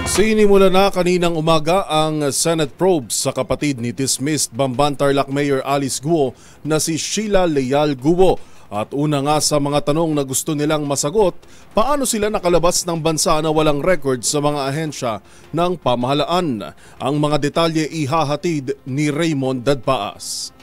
Sinimula na kaninang umaga ang Senate probe sa kapatid ni dismissed Bamban Tarlac Mayor Alice Guo na si Sheila Leal Guo. At una nga sa mga tanong na gusto nilang masagot, paano sila nakalabas ng bansa na walang record sa mga ahensya ng pamahalaan? Ang mga detalye ihahatid ni Raymond Dadpaas.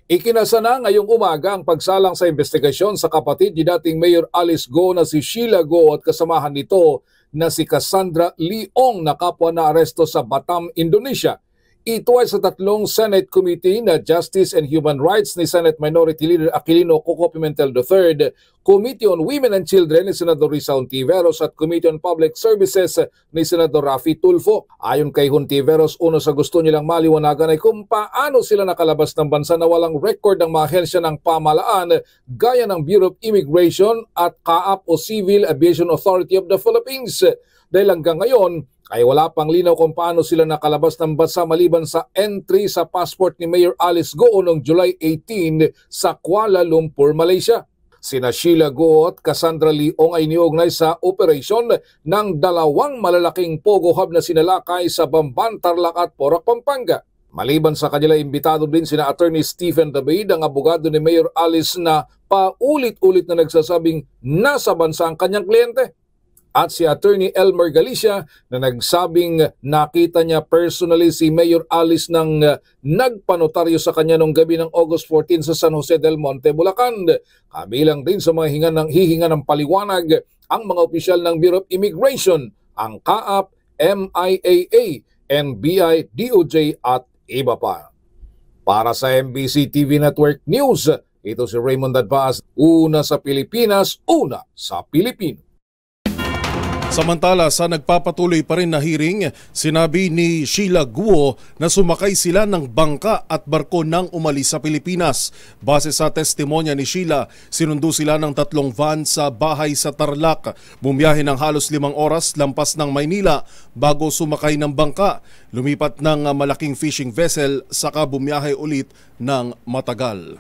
Ikinasa na ngayong umaga ang pagsalang sa investigasyon sa kapatid ni dating Mayor Alice Guo na si Sheila Guo at kasamahan nito na si Cassandra Leong na kapwa na aresto sa Batam, Indonesia. Ito ay sa tatlong Senate Committee na Justice and Human Rights ni Senate Minority Leader Aquilino Coco Pimentel III, Committee on Women and Children ni Senador Risa Hontiveros at Committee on Public Services ni Senador Raffy Tulfo. Ayon kay Hontiveros, uno sa gusto nilang maliwanagan ay kung paano sila nakalabas ng bansa na walang record ng mga ahensya ng pamahalaan gaya ng Bureau of Immigration at CAAP o Civil Aviation Authority of the Philippines. Dahil hanggang ngayon ay wala pang linaw kung paano sila nakalabas ng bansa maliban sa entry sa passport ni Mayor Alice Guo noong July 18 sa Kuala Lumpur, Malaysia. Sina Sheila Guo at Cassandra Leong ay niugnay sa operasyon ng dalawang malalaking pogo hub na sinalakay sa Bamban, Tarlac at Porac, Pampanga. Maliban sa kanila, imbitado din sina Attorney Stephen David, ang abogado ni Mayor Alice na paulit-ulit na nagsasabing nasa bansa ang kanyang kliyente. At si Attorney Elmer Galicia na nagsabing nakita niya personally si Mayor Alice nang nagpanotaryo sa kanya noong gabi ng August 14 sa San Jose del Monte, Bulacan. Kabilang din sa mga hihinga ng paliwanag ang mga opisyal ng Bureau of Immigration, ang CAAP, MIAA, NBI, DOJ at iba pa. Para sa MBC TV Network News, ito si Raymond Dadpaas, una sa Pilipinas, una sa Pilipino. Samantala, sa nagpapatuloy pa rin na hearing, sinabi ni Sheila Guo na sumakay sila ng bangka at barko nang umalis sa Pilipinas. Base sa testimonya ni Sheila, sinundo sila ng 3 van sa bahay sa Tarlac. Bumiyahe ng halos 5 oras lampas ng Maynila bago sumakay ng bangka. Lumipat ng malaking fishing vessel saka bumiyahe ulit ng matagal.